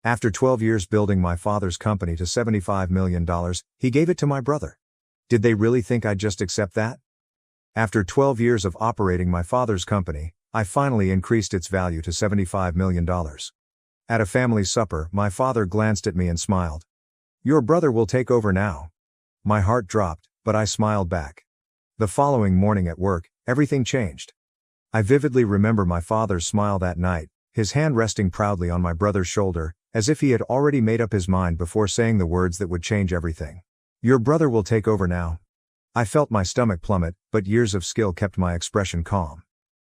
After 12 years building my father's company to $75 million, he gave it to my brother. Did they really think I'd just accept that? After 12 years of operating my father's company, I finally increased its value to $75 million. At a family supper, my father glanced at me and smiled. "Your brother will take over now." My heart dropped, but I smiled back. The following morning at work, everything changed. I vividly remember my father's smile that night, his hand resting proudly on my brother's shoulder, as if he had already made up his mind before saying the words that would change everything. "Your brother will take over now." I felt my stomach plummet, but years of skill kept my expression calm.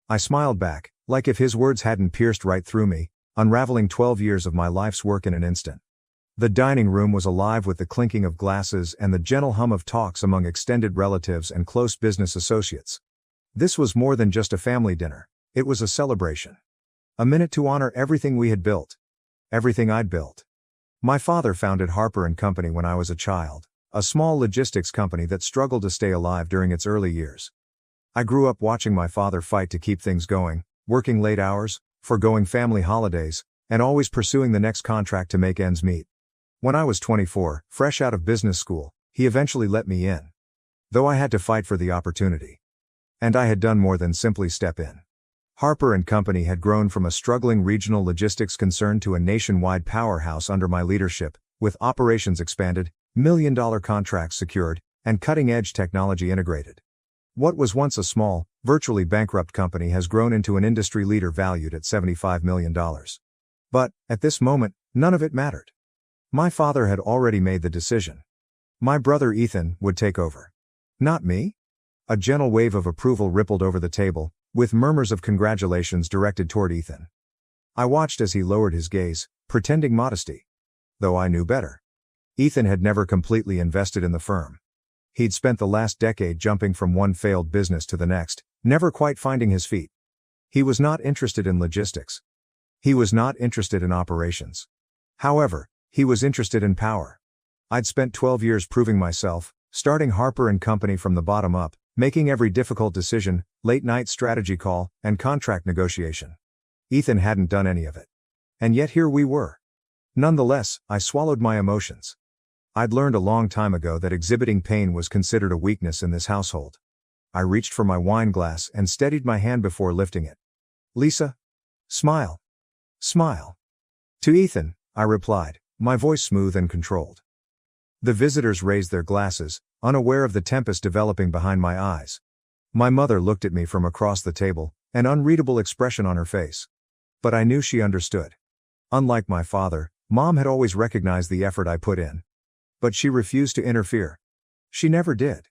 I smiled back, like if his words hadn't pierced right through me, unraveling 12 years of my life's work in an instant. The dining room was alive with the clinking of glasses and the gentle hum of talks among extended relatives and close business associates. This was more than just a family dinner. It was a celebration. A minute to honor everything we had built. Everything I'd built. My father founded Harper Company when I was a child, a small logistics company that struggled to stay alive during its early years. I grew up watching my father fight to keep things going, working late hours, forgoing family holidays, and always pursuing the next contract to make ends meet. When I was 24, fresh out of business school, he eventually let me in. Though I had to fight for the opportunity. And I had done more than simply step in. Harper Company had grown from a struggling regional logistics concern to a nationwide powerhouse under my leadership, with operations expanded, million-dollar contracts secured, and cutting-edge technology integrated. What was once a small, virtually bankrupt company has grown into an industry leader valued at $75 million. But, at this moment, none of it mattered. My father had already made the decision. My brother Ethan would take over. Not me? A gentle wave of approval rippled over the table, with murmurs of congratulations directed toward Ethan. I watched as he lowered his gaze, pretending modesty. Though I knew better. Ethan had never completely invested in the firm. He'd spent the last decade jumping from one failed business to the next, never quite finding his feet. He was not interested in logistics. He was not interested in operations. However, he was interested in power. I'd spent 12 years proving myself, starting Harper Company from the bottom up, making every difficult decision, late-night strategy call, and contract negotiation. Ethan hadn't done any of it. And yet here we were. Nonetheless, I swallowed my emotions. I'd learned a long time ago that exhibiting pain was considered a weakness in this household. I reached for my wine glass and steadied my hand before lifting it. "Lisa? Smile. Smile." To Ethan, I replied, my voice smooth and controlled. The visitors raised their glasses, unaware of the tempest developing behind my eyes. My mother looked at me from across the table, an unreadable expression on her face. But I knew she understood. Unlike my father, Mom had always recognized the effort I put in. But she refused to interfere. She never did.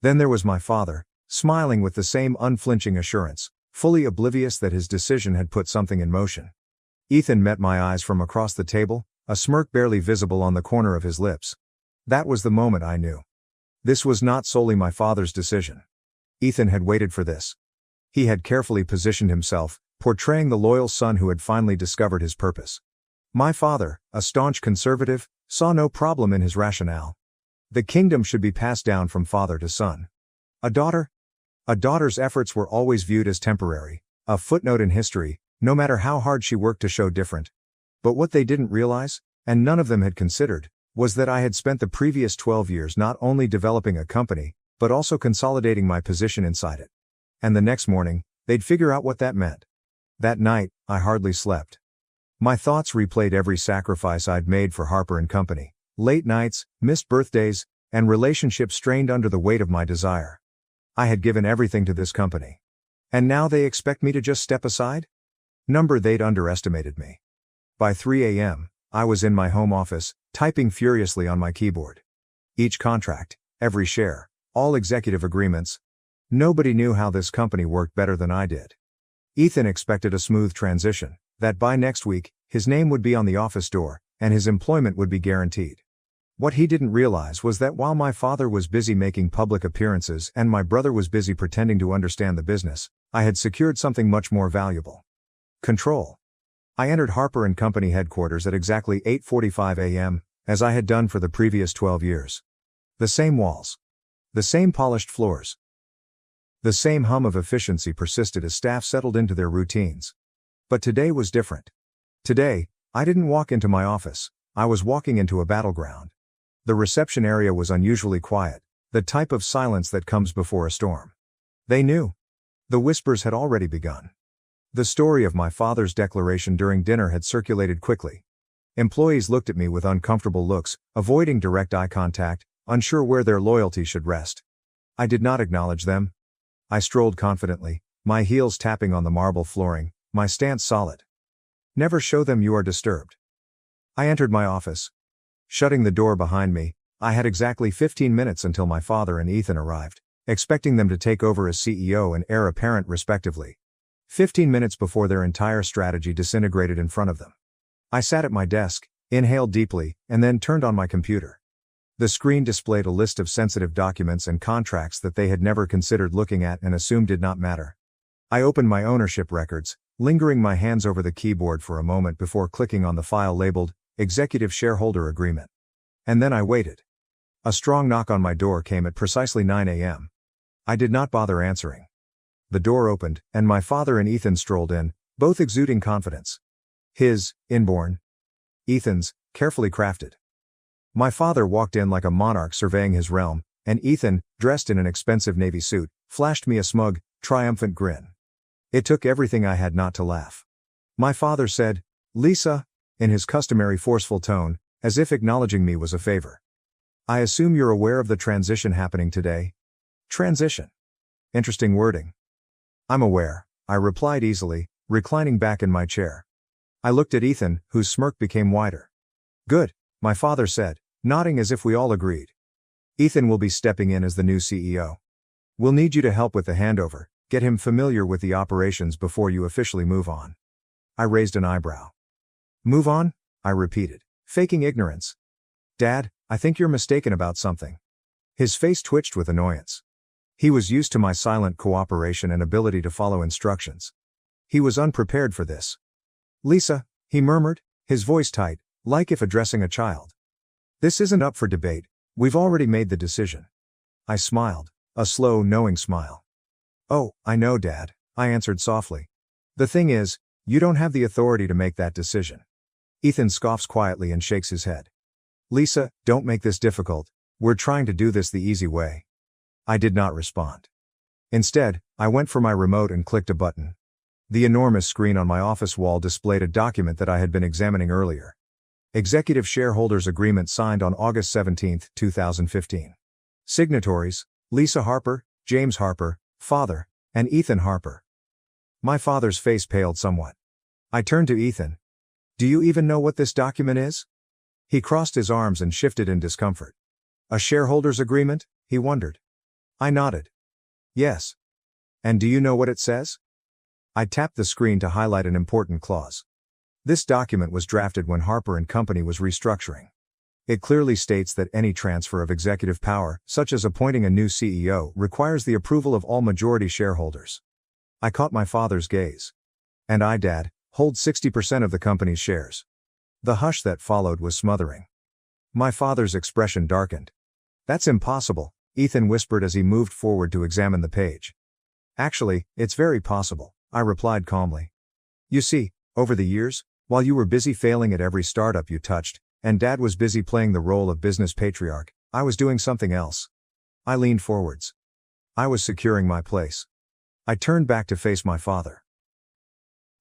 Then there was my father, smiling with the same unflinching assurance, fully oblivious that his decision had put something in motion. Ethan met my eyes from across the table, a smirk barely visible on the corner of his lips. That was the moment I knew. This was not solely my father's decision. Ethan had waited for this. He had carefully positioned himself, portraying the loyal son who had finally discovered his purpose. My father, a staunch conservative, saw no problem in his rationale. The kingdom should be passed down from father to son. A daughter's efforts were always viewed as temporary, a footnote in history, no matter how hard she worked to show different. But what they didn't realize, and none of them had considered, was that I had spent the previous 12 years not only developing a company, but also consolidating my position inside it. And the next morning, they'd figure out what that meant. That night, I hardly slept. My thoughts replayed every sacrifice I'd made for Harper Company, late nights, missed birthdays, and relationships strained under the weight of my desire. I had given everything to this company. And now they expect me to just step aside? They'd underestimated me. By 3 a.m., I was in my home office, typing furiously on my keyboard. Each contract, every share, all executive agreements. Nobody knew how this company worked better than I did. Ethan expected a smooth transition, that by next week, his name would be on the office door, and his employment would be guaranteed. What he didn't realize was that while my father was busy making public appearances and my brother was busy pretending to understand the business, I had secured something much more valuable. Control. I entered Harper Company headquarters at exactly 8:45 a.m., as I had done for the previous 12 years. The same walls. The same polished floors. The same hum of efficiency persisted as staff settled into their routines. But today was different. Today, I didn't walk into my office. I was walking into a battleground. The reception area was unusually quiet, the type of silence that comes before a storm. They knew. The whispers had already begun. The story of my father's declaration during dinner had circulated quickly. Employees looked at me with uncomfortable looks, avoiding direct eye contact, unsure where their loyalty should rest. I did not acknowledge them. I strolled confidently, my heels tapping on the marble flooring, my stance solid. Never show them you are disturbed. I entered my office. Shutting the door behind me, I had exactly 15 minutes until my father and Ethan arrived, expecting them to take over as CEO and heir apparent respectively. 15 minutes before their entire strategy disintegrated in front of them. I sat at my desk, inhaled deeply, and then turned on my computer. The screen displayed a list of sensitive documents and contracts that they had never considered looking at and assumed did not matter. I opened my ownership records, lingering my hands over the keyboard for a moment before clicking on the file labeled Executive Shareholder Agreement. And then I waited. A strong knock on my door came at precisely 9 a.m. I did not bother answering. The door opened, and my father and Ethan strolled in, both exuding confidence. His, inborn. Ethan's, carefully crafted. My father walked in like a monarch surveying his realm, and Ethan, dressed in an expensive navy suit, flashed me a smug, triumphant grin. It took everything I had not to laugh. My father said, "Lisa," in his customary forceful tone, as if acknowledging me was a favor. "I assume you're aware of the transition happening today?" Transition. Interesting wording. "I'm aware," I replied easily, reclining back in my chair. I looked at Ethan, whose smirk became wider. "Good," my father said, nodding as if we all agreed. "Ethan will be stepping in as the new CEO. We'll need you to help with the handover, get him familiar with the operations before you officially move on." I raised an eyebrow. "Move on?" I repeated, faking ignorance. "Dad, I think you're mistaken about something." His face twitched with annoyance. He was used to my silent cooperation and ability to follow instructions. He was unprepared for this. "Lisa," he murmured, his voice tight, like if addressing a child. "This isn't up for debate, we've already made the decision." I smiled, a slow, knowing smile. "Oh, I know, Dad," I answered softly. "The thing is, you don't have the authority to make that decision." Ethan scoffs quietly and shakes his head. "Lisa, don't make this difficult, we're trying to do this the easy way." I did not respond. Instead, I went for my remote and clicked a button. The enormous screen on my office wall displayed a document that I had been examining earlier. Executive Shareholders Agreement signed on August 17, 2015. Signatories, Lisa Harper, James Harper, father, and Ethan Harper. My father's face paled somewhat. I turned to Ethan. "Do you even know what this document is?" He crossed his arms and shifted in discomfort. "A shareholders agreement?" he wondered. I nodded. "Yes. And do you know what it says?" I tapped the screen to highlight an important clause. This document was drafted when Harper Company was restructuring. It clearly states that any transfer of executive power, such as appointing a new CEO, requires the approval of all majority shareholders. I caught my father's gaze. "And I, Dad, hold 60% of the company's shares." The hush that followed was smothering. My father's expression darkened. "That's impossible," Ethan whispered as he moved forward to examine the page. "Actually, it's very possible," I replied calmly. "You see, over the years, while you were busy failing at every startup you touched, and Dad was busy playing the role of business patriarch, I was doing something else." I leaned forwards. I was securing my place. I turned back to face my father.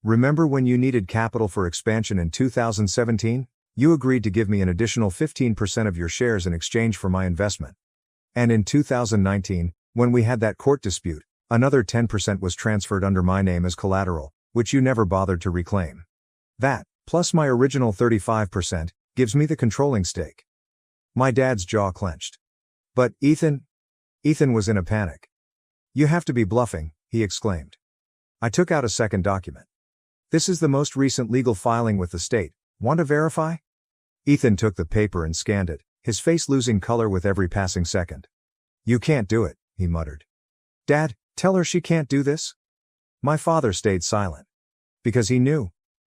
"Remember when you needed capital for expansion in 2017? You agreed to give me an additional 15% of your shares in exchange for my investment. And in 2019, when we had that court dispute, another 10% was transferred under my name as collateral, which you never bothered to reclaim. That, plus my original 35%, gives me the controlling stake." My dad's jaw clenched. "But, Ethan..." Ethan was in a panic. "You have to be bluffing," he exclaimed. I took out a second document. "This is the most recent legal filing with the state. Want to verify?" Ethan took the paper and scanned it, his face losing color with every passing second. "You can't do it," he muttered. "Dad, tell her she can't do this." My father stayed silent. Because he knew.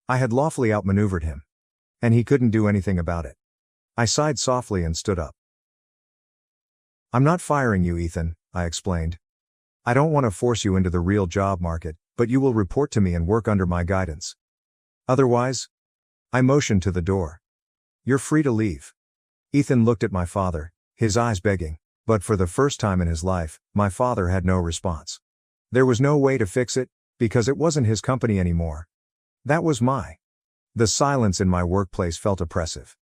I had lawfully outmaneuvered him. And he couldn't do anything about it. I sighed softly and stood up. "I'm not firing you, Ethan," I explained. "I don't want to force you into the real job market, but you will report to me and work under my guidance. Otherwise..." I motioned to the door. "You're free to leave." Ethan looked at my father, his eyes begging, but for the first time in his life, my father had no response. There was no way to fix it, because it wasn't his company anymore. That was my. The silence in my workplace felt oppressive.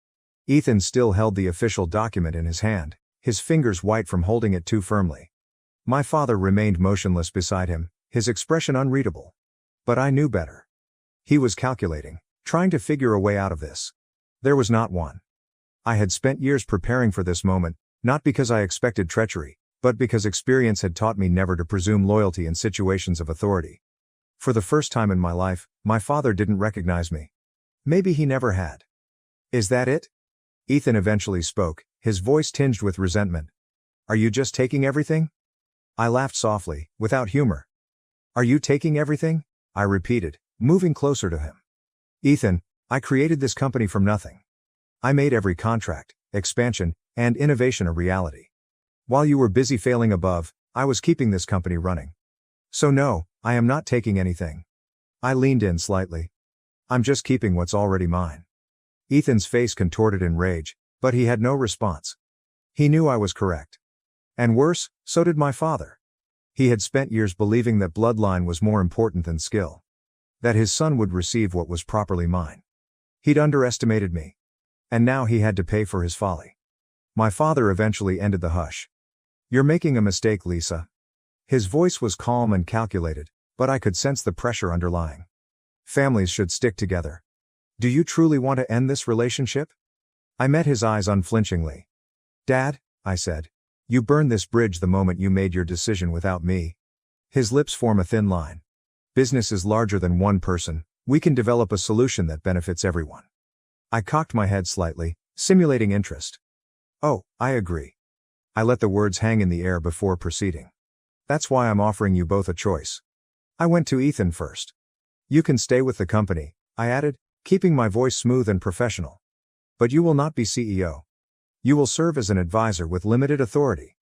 Ethan still held the official document in his hand, his fingers white from holding it too firmly. My father remained motionless beside him, his expression unreadable. But I knew better. He was calculating, trying to figure a way out of this. There was not one. I had spent years preparing for this moment, not because I expected treachery, but because experience had taught me never to presume loyalty in situations of authority. For the first time in my life, my father didn't recognize me. Maybe he never had. "Is that it?" Ethan eventually spoke, his voice tinged with resentment. "Are you just taking everything?" I laughed softly, without humor. "Are you taking everything?" I repeated, moving closer to him. "Ethan, I created this company from nothing. I made every contract, expansion, and innovation a reality. While you were busy failing above, I was keeping this company running. So no, I am not taking anything." I leaned in slightly. "I'm just keeping what's already mine." Ethan's face contorted in rage, but he had no response. He knew I was correct. And worse, so did my father. He had spent years believing that bloodline was more important than skill. That his son would receive what was properly mine. He'd underestimated me. And now he had to pay for his folly. My father eventually ended the hush. "You're making a mistake, Lisa." His voice was calm and calculated, but I could sense the pressure underlying. "Families should stick together. Do you truly want to end this relationship?" I met his eyes unflinchingly. "Dad," I said, "you burned this bridge the moment you made your decision without me." His lips form a thin line. "Business is larger than one person, we can develop a solution that benefits everyone." I cocked my head slightly, simulating interest. "Oh, I agree." I let the words hang in the air before proceeding. "That's why I'm offering you both a choice." I went to Ethan first. "You can stay with the company," I added, keeping my voice smooth and professional. "But you will not be CEO. You will serve as an advisor with limited authority.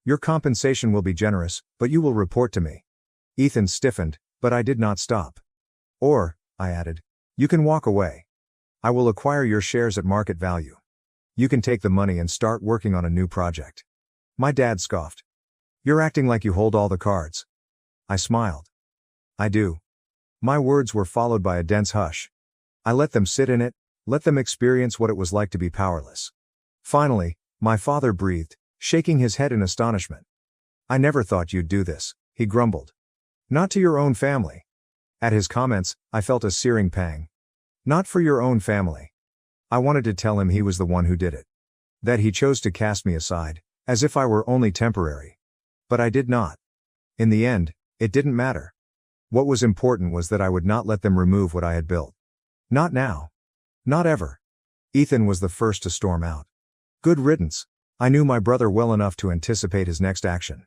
Your compensation will be generous, but you will report to me." Ethan stiffened, but I did not stop. "Or," I added, "you can walk away. I will acquire your shares at market value. You can take the money and start working on a new project." My dad scoffed. "You're acting like you hold all the cards." I smiled. "I do." My words were followed by a dense hush. I let them sit in it, let them experience what it was like to be powerless. Finally, my father breathed, shaking his head in astonishment. "I never thought you'd do this," he grumbled. "Not to your own family." At his comments, I felt a searing pang. "Not for your own family." I wanted to tell him he was the one who did it. That he chose to cast me aside, as if I were only temporary. But I did not. In the end, it didn't matter. What was important was that I would not let them remove what I had built. Not now. Not ever. Ethan was the first to storm out. Good riddance. I knew my brother well enough to anticipate his next action.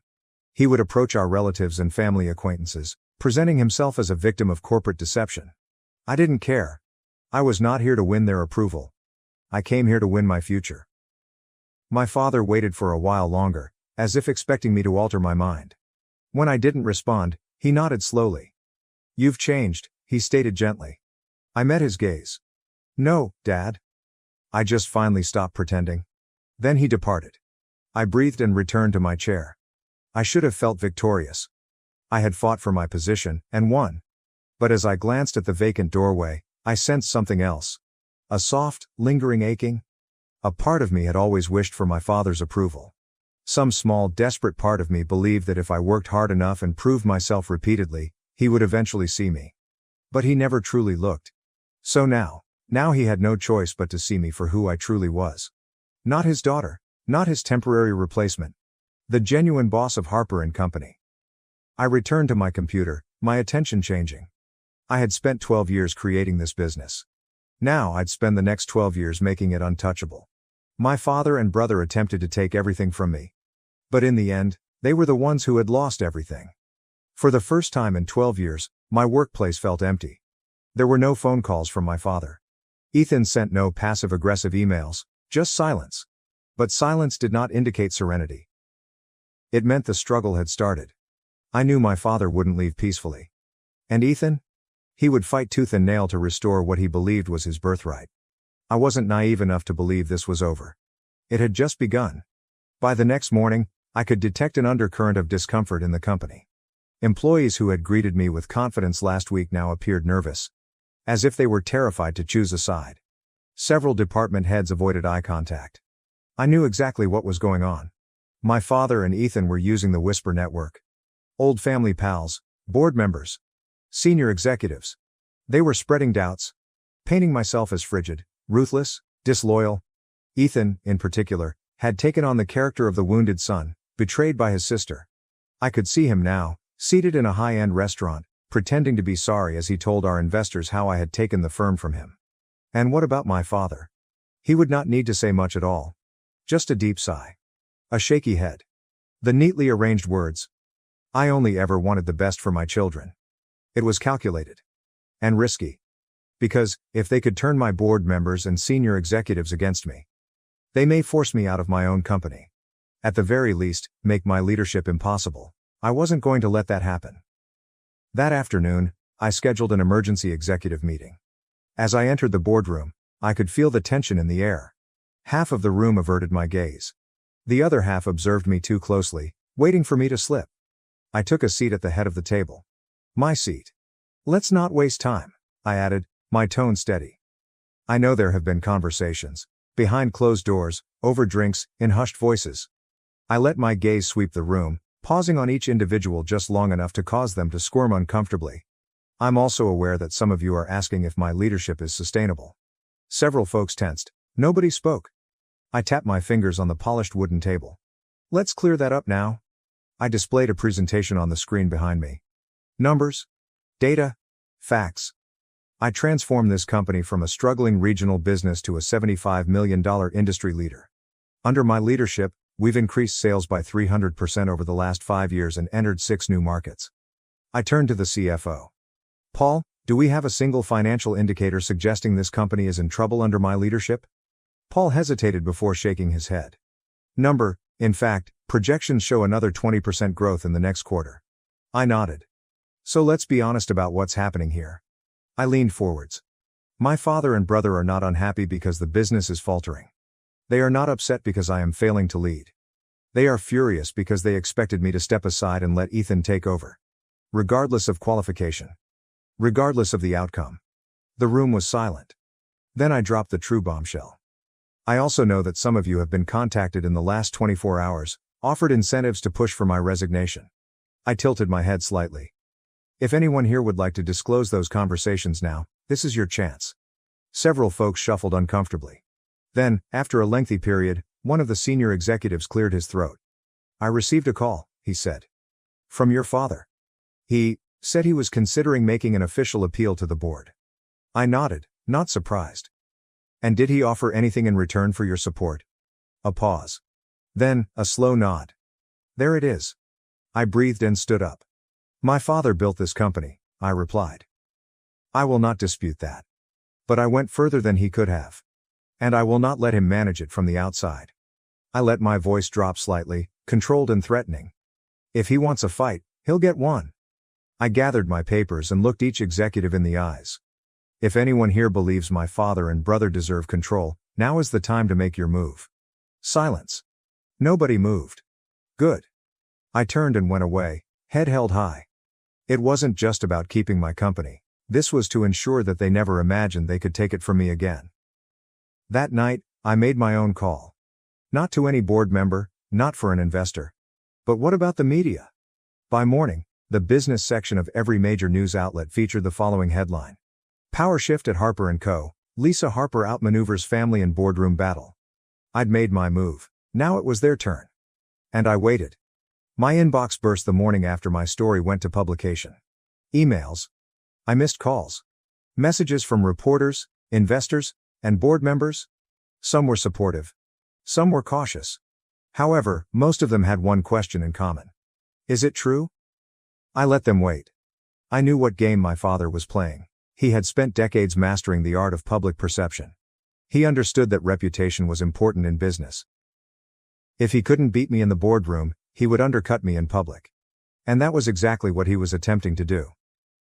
He would approach our relatives and family acquaintances, presenting himself as a victim of corporate deception. I didn't care. I was not here to win their approval. I came here to win my future. My father waited for a while longer, as if expecting me to alter my mind. When I didn't respond, he nodded slowly. "You've changed," he stated gently. I met his gaze. "No, Dad. I just finally stopped pretending." Then he departed. I breathed and returned to my chair. I should have felt victorious. I had fought for my position, and won. But as I glanced at the vacant doorway, I sensed something else. A soft, lingering aching. A part of me had always wished for my father's approval. Some small, desperate part of me believed that if I worked hard enough and proved myself repeatedly, he would eventually see me. But he never truly looked. So now he had no choice but to see me for who I truly was. Not his daughter, not his temporary replacement. The genuine boss of Harper Company. I returned to my computer, my attention changing. I had spent 12 years creating this business. Now I'd spend the next 12 years making it untouchable. My father and brother attempted to take everything from me. But in the end, they were the ones who had lost everything. For the first time in 12 years, my workplace felt empty. There were no phone calls from my father. Ethan sent no passive-aggressive emails, just silence. But silence did not indicate serenity. It meant the struggle had started. I knew my father wouldn't leave peacefully. And Ethan? He would fight tooth and nail to restore what he believed was his birthright. I wasn't naive enough to believe this was over. It had just begun. By the next morning, I could detect an undercurrent of discomfort in the company. Employees who had greeted me with confidence last week now appeared nervous, as if they were terrified to choose a side. Several department heads avoided eye contact. I knew exactly what was going on. My father and Ethan were using the Whisper network. Old family pals, board members, senior executives. They were spreading doubts, painting myself as frigid, ruthless, disloyal. Ethan, in particular, had taken on the character of the wounded son, betrayed by his sister. I could see him now, seated in a high-end restaurant, pretending to be sorry as he told our investors how I had taken the firm from him. And what about my father? He would not need to say much at all. Just a deep sigh. A shaky head. The neatly arranged words. I only ever wanted the best for my children. It was calculated. And risky. Because, if they could turn my board members and senior executives against me, they may force me out of my own company. At the very least, make my leadership impossible. I wasn't going to let that happen. That afternoon, I scheduled an emergency executive meeting. As I entered the boardroom, I could feel the tension in the air. Half of the room averted my gaze. The other half observed me too closely, waiting for me to slip. I took a seat at the head of the table. My seat. Let's not waste time, I added, my tone steady. I know there have been conversations, behind closed doors, over drinks, in hushed voices. I let my gaze sweep the room, pausing on each individual just long enough to cause them to squirm uncomfortably. I'm also aware that some of you are asking if my leadership is sustainable. Several folks tensed. Nobody spoke. I tapped my fingers on the polished wooden table. Let's clear that up now. I displayed a presentation on the screen behind me. Numbers, data, facts. I transformed this company from a struggling regional business to a $75 million industry leader. Under my leadership, we've increased sales by 300% over the last 5 years and entered 6 new markets. I turned to the CFO. Paul, do we have a single financial indicator suggesting this company is in trouble under my leadership? Paul hesitated before shaking his head. In fact, projections show another 20% growth in the next quarter. I nodded. So let's be honest about what's happening here. I leaned forwards. My father and brother are not unhappy because the business is faltering. They are not upset because I am failing to lead. They are furious because they expected me to step aside and let Ethan take over. Regardless of qualification. Regardless of the outcome. The room was silent. Then I dropped the true bombshell. I also know that some of you have been contacted in the last 24 hours, offered incentives to push for my resignation. I tilted my head slightly. If anyone here would like to disclose those conversations now, this is your chance. Several folks shuffled uncomfortably. Then, after a lengthy period, one of the senior executives cleared his throat. I received a call, he said. From your father. He said he was considering making an official appeal to the board. I nodded, not surprised. And did he offer anything in return for your support? A pause. Then, a slow nod. There it is. I breathed and stood up. My father built this company, I replied. I will not dispute that. But I went further than he could have. And I will not let him manage it from the outside. I let my voice drop slightly, controlled and threatening. If he wants a fight, he'll get one. I gathered my papers and looked each executive in the eyes. If anyone here believes my father and brother deserve control, now is the time to make your move. Silence. Nobody moved. Good. I turned and went away, head held high. It wasn't just about keeping my company. This was to ensure that they never imagined they could take it from me again. That night, I made my own call. Not to any board member, not for an investor. But what about the media? By morning, the business section of every major news outlet featured the following headline. Power shift at Harper & Co. Lisa Harper outmaneuvers family in boardroom battle. I'd made my move. Now it was their turn. And I waited. My inbox burst the morning after my story went to publication. Emails. I missed calls. Messages from reporters, investors, and board members. Some were supportive. Some were cautious. However, most of them had one question in common. Is it true? I let them wait. I knew what game my father was playing. He had spent decades mastering the art of public perception. He understood that reputation was important in business. If he couldn't beat me in the boardroom, he would undercut me in public. And that was exactly what he was attempting to do.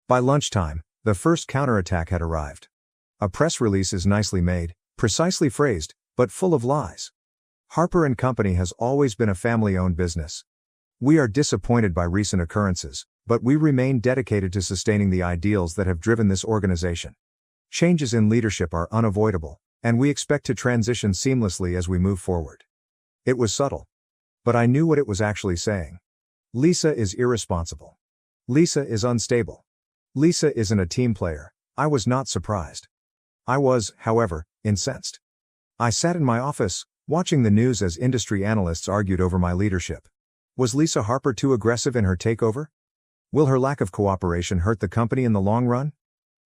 By lunchtime, The first counterattack had arrived. A press release is nicely made, precisely phrased, but full of lies. Harper Company has always been a family-owned business. We are disappointed by recent occurrences, but we remain dedicated to sustaining the ideals that have driven this organization. Changes in leadership are unavoidable, and we expect to transition seamlessly as we move forward. It was subtle. But I knew what it was actually saying. Lisa is irresponsible. Lisa is unstable. Lisa isn't a team player. I was not surprised. I was, however, incensed. I sat in my office, watching the news as industry analysts argued over my leadership. Was Lisa Harper too aggressive in her takeover? Will her lack of cooperation hurt the company in the long run?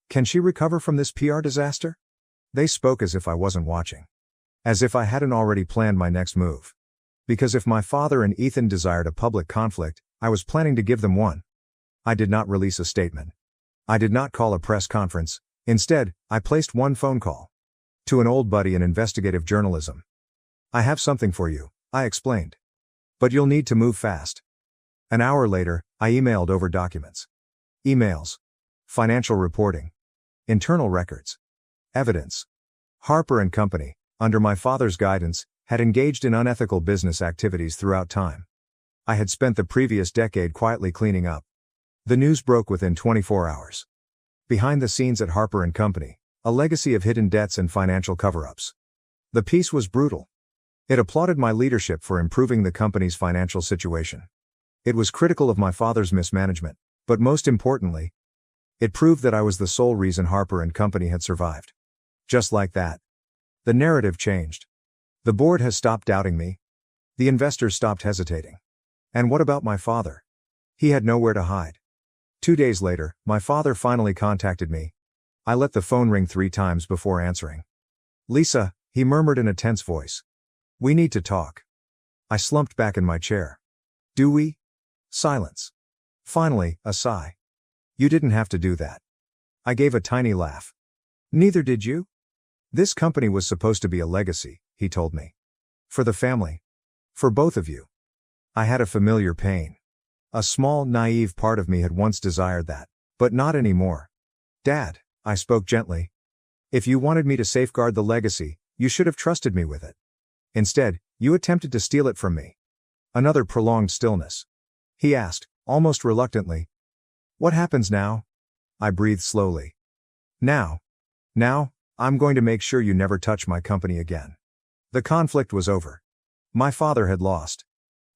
Can she recover from this PR disaster? They spoke as if I wasn't watching. As if I hadn't already planned my next move. Because if my father and Ethan desired a public conflict, I was planning to give them one. I did not release a statement. I did not call a press conference. Instead, I placed one phone call. To an old buddy in investigative journalism. I have something for you, I explained. But you'll need to move fast. An hour later, I emailed over documents. Emails. Financial reporting. Internal records. Evidence. Harper Company, under my father's guidance, had engaged in unethical business activities throughout time. I had spent the previous decade quietly cleaning up. The news broke within 24 hours. Behind the scenes at Harper Company, a legacy of hidden debts and financial cover-ups. The piece was brutal. It applauded my leadership for improving the company's financial situation. It was critical of my father's mismanagement, but most importantly, it proved that I was the sole reason Harper Company had survived. Just like that. The narrative changed. The board has stopped doubting me. The investors stopped hesitating. And what about my father? He had nowhere to hide. 2 days later, my father finally contacted me. I let the phone ring 3 times before answering. Lisa, he murmured in a tense voice. We need to talk. I slumped back in my chair. Do we? Silence. Finally, a sigh. You didn't have to do that. I gave a tiny laugh. Neither did you? This company was supposed to be a legacy, he told me. For the family. For both of you. I had a familiar pain. A small, naive part of me had once desired that, but not anymore. Dad, I spoke gently. If you wanted me to safeguard the legacy, you should have trusted me with it. Instead, you attempted to steal it from me. Another prolonged stillness. He asked, almost reluctantly. What happens now? I breathed slowly. Now, I'm going to make sure you never touch my company again. The conflict was over. My father had lost.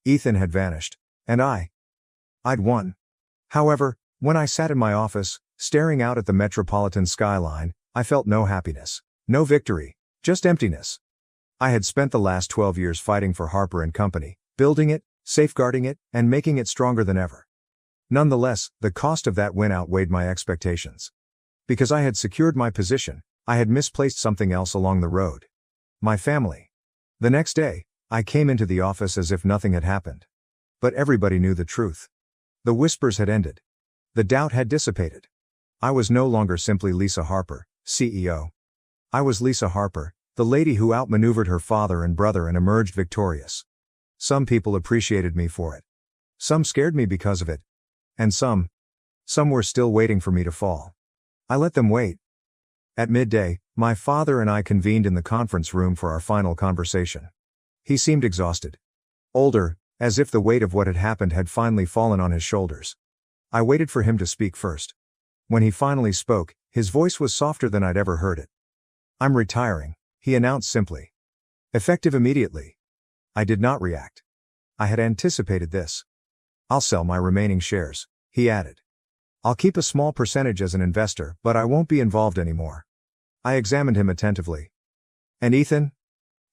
Ethan had vanished. And I'd won. However, when I sat in my office, staring out at the metropolitan skyline, I felt no happiness, no victory, just emptiness. I had spent the last 12 years fighting for Harper Company, building it, safeguarding it, and making it stronger than ever. Nonetheless, the cost of that win outweighed my expectations. Because I had secured my position, I had misplaced something else along the road. My family. The next day, I came into the office as if nothing had happened. But everybody knew the truth. The whispers had ended. The doubt had dissipated. I was no longer simply Lisa Harper, CEO. I was Lisa Harper, the lady who outmaneuvered her father and brother and emerged victorious. Some people appreciated me for it. Some scared me because of it. And some were still waiting for me to fall. I let them wait. At midday, my father and I convened in the conference room for our final conversation. He seemed exhausted. Older, as if the weight of what had happened had finally fallen on his shoulders. I waited for him to speak first. When he finally spoke, his voice was softer than I'd ever heard it. I'm retiring, he announced simply. Effective immediately. I did not react. I had anticipated this. I'll sell my remaining shares, he added. I'll keep a small percentage as an investor, but I won't be involved anymore. I examined him attentively. And Ethan?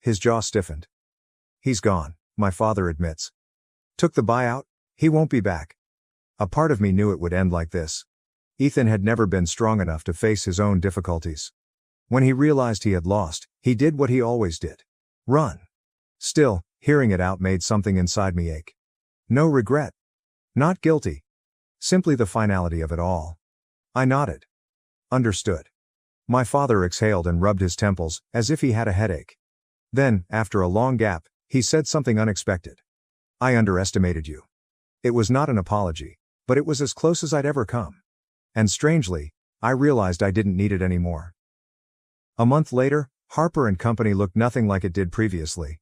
His jaw stiffened. He's gone, my father admits. Took the buyout? He won't be back. A part of me knew it would end like this. Ethan had never been strong enough to face his own difficulties. When he realized he had lost, he did what he always did. Run. Still, hearing it out made something inside me ache. No regret. Not guilty. Simply the finality of it all. I nodded. Understood. My father exhaled and rubbed his temples, as if he had a headache. Then, after a long gap, he said something unexpected. I underestimated you. It was not an apology, but it was as close as I'd ever come. And strangely, I realized I didn't need it anymore. A month later, Harper Company looked nothing like it did previously.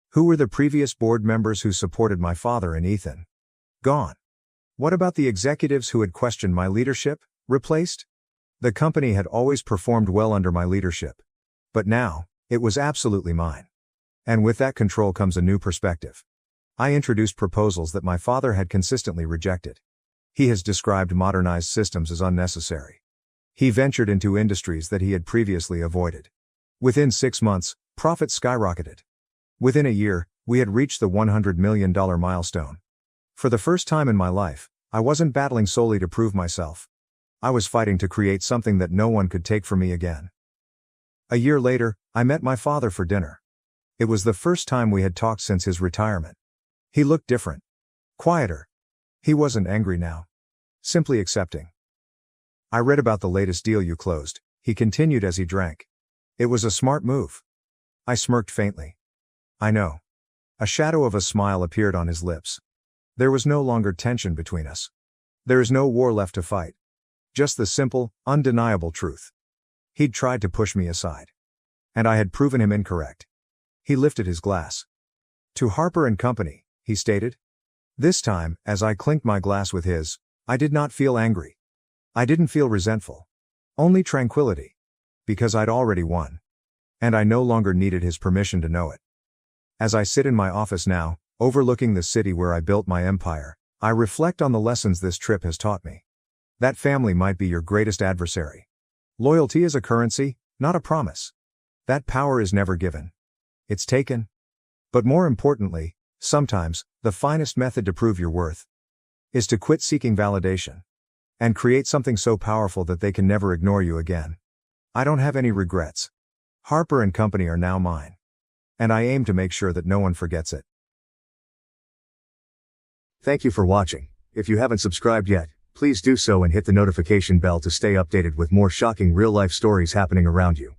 Who were the previous board members who supported my father and Ethan? Gone. What about the executives who had questioned my leadership? Replaced? The company had always performed well under my leadership. But now, it was absolutely mine. And with that control comes a new perspective. I introduced proposals that my father had consistently rejected. He has described modernized systems as unnecessary. He ventured into industries that he had previously avoided. Within 6 months, profits skyrocketed. Within a year, we had reached the $100 million milestone. For the first time in my life, I wasn't battling solely to prove myself. I was fighting to create something that no one could take from me again. A year later, I met my father for dinner. It was the first time we had talked since his retirement. He looked different. Quieter. He wasn't angry now. Simply accepting. I read about the latest deal you closed, he continued as he drank. It was a smart move. I smirked faintly. I know. A shadow of a smile appeared on his lips. There was no longer tension between us. There is no war left to fight. Just the simple, undeniable truth. He'd tried to push me aside. And I had proven him incorrect. He lifted his glass. To Harper Company, he stated. This time, as I clinked my glass with his, I did not feel angry. I didn't feel resentful. Only tranquility. Because I'd already won. And I no longer needed his permission to know it. As I sit in my office now, overlooking the city where I built my empire, I reflect on the lessons this trip has taught me. That family might be your greatest adversary. Loyalty is a currency, not a promise. That power is never given. It's taken. But more importantly, sometimes, the finest method to prove your worth is to quit seeking validation and create something so powerful that they can never ignore you again. I don't have any regrets. Harper Company are now mine. And I aim to make sure that no one forgets it. Thank you for watching. If you haven't subscribed yet, please do so and hit the notification bell to stay updated with more shocking real-life stories happening around you.